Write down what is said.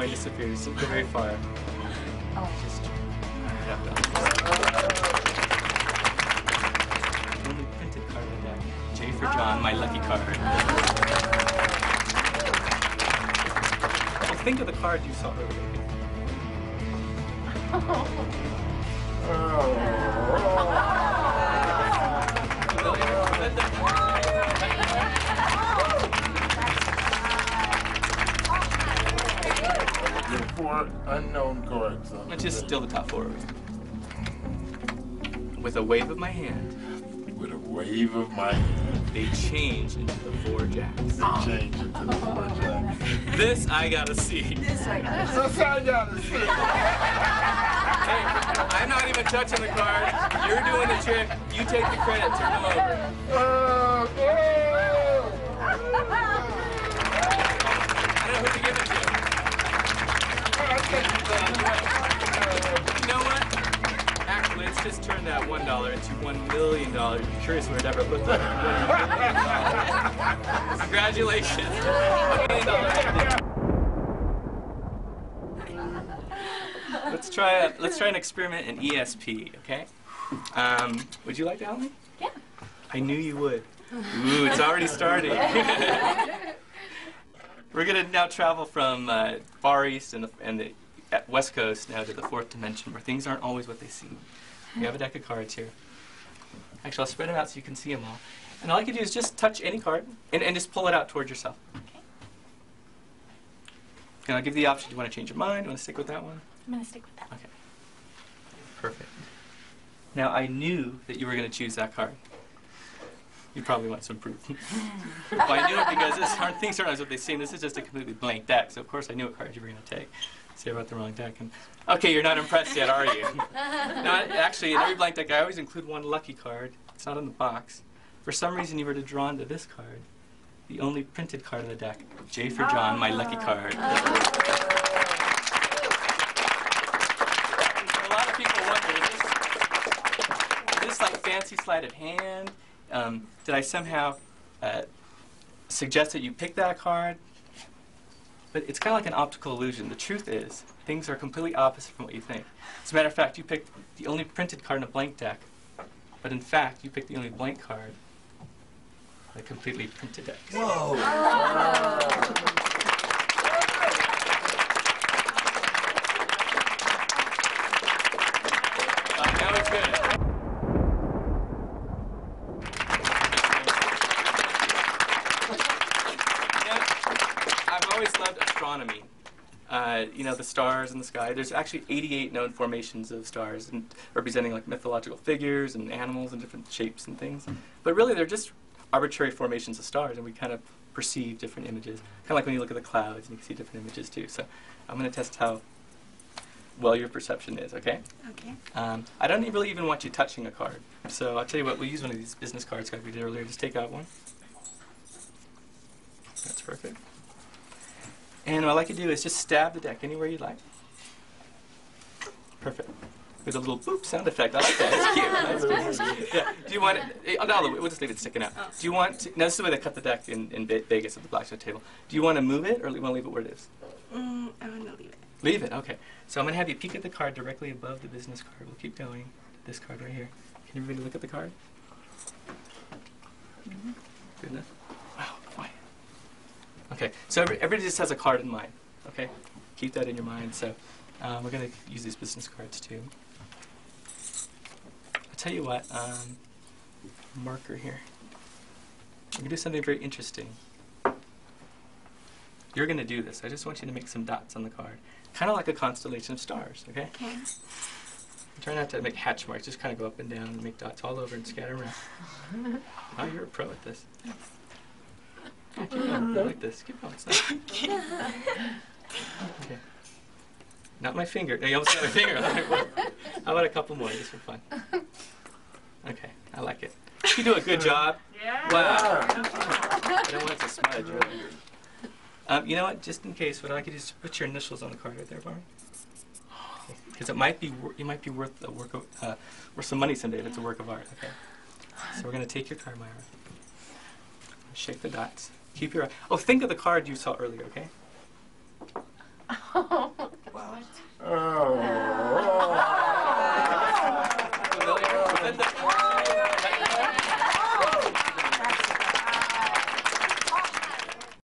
card disappears. Don't go very far. Oh. Just tap down. The only printed card in the deck. J for John, my lucky card. Well, think of the card you saw earlier. There are 4 unknown cards. Let's just steal the top 4. With a wave of my hand, With a wave of my hand, they change into the 4 jacks. they change into the 4 jacks. This I gotta see. This I got. This I gotta see. Hey, I'm not even touching the card. You're doing the trick. You take the credit, turn them over. I don't know who to give it to. You know what? Actually, let's just turn that $1 into $1 million. I'm curious where it ever looked like. $1 million. Congratulations. $1 million. Let's try an experiment in ESP, okay? Would you like to help me? Yeah. I knew you would. Ooh, it's already starting. We're gonna now travel from Far East and the West Coast now to the 4th dimension, where things aren't always what they seem. We have a deck of cards here. Actually, I'll spread them out so you can see them all. And all you can do is just touch any card and just pull it out towards yourself. Okay. And I'll give you the option. Do you want to change your mind? Do you want to stick with that one? I'm gonna stick with that. Okay. Perfect. Now, I knew that you were going to choose that card. You probably want some proof. Well, I knew it because things aren't what they seem. This is just a completely blank deck, so of course I knew what card you were going to take. Say about the wrong deck. And okay, you're not impressed yet, are you? No, actually, in every blank deck, I always include one lucky card. It's not in the box. For some reason, you were drawn to this card, the only printed card in the deck. J for John, my lucky card. A lot of people wonder, is this like fancy sleight of hand? Did I somehow suggest that you pick that card? But it's kind of like an optical illusion. The truth is, things are completely opposite from what you think. As a matter of fact, you picked the only printed card in a blank deck, but in fact, you picked the only blank card in a completely printed deck. Whoa. Now it's good. I've always loved astronomy. You know, the stars in the sky. There's actually 88 known formations of stars, and representing like mythological figures and animals and different shapes and things. But really, they're just arbitrary formations of stars, and we kind of perceive different images. Kind of like when you look at the clouds, and you can see different images too. So I'm going to test how well your perception is, okay? Okay. I don't really even want you touching a card. So I'll tell you what, we'll use one of these business cards like we did earlier. Just take out one. That's perfect. And what I like to do is just stab the deck anywhere you like. Perfect. With a little boop sound effect. I like that. It's cute. That's cute. Yeah. Do you want it? No, we'll just leave it sticking out. Do you want to? Now, this is the way they cut the deck in Vegas at the blacksmith table. Do you want to move it, or do you want to leave it where it is? I want to leave it. Leave it. Okay. So I'm going to have you peek at the card directly above the business card. We'll keep going. This card right here. Can everybody look at the card? Mm-hmm. Good enough? Wow. Quiet. Okay. So everybody just has a card in mind. Okay. Keep that in your mind. So we're going to use these business cards too. I'll tell you what. Marker here. We're going to do something very interesting. You're going to do this. I just want you to make some dots on the card. Kind of like a constellation of stars, okay? Okay. Try not to make hatch marks. Just kind of go up and down and make dots all over and scatter around. Oh, you're a pro at this. Yeah, keep going. I like this. Keep going. Okay. Not my finger. No, you almost got my finger. How about a couple more, just for fun? Okay, I like it. You do a good job. Yeah. Wow. I don't want it to smudge, really. You know what? Just in case, what I could do is put your initials on the card right there for me, because it might be worth a worth some money someday if it's a work of art. Okay. So we're gonna take your card, Myra. Shake the dots. Keep your eye. Oh, think of the card you saw earlier. Okay.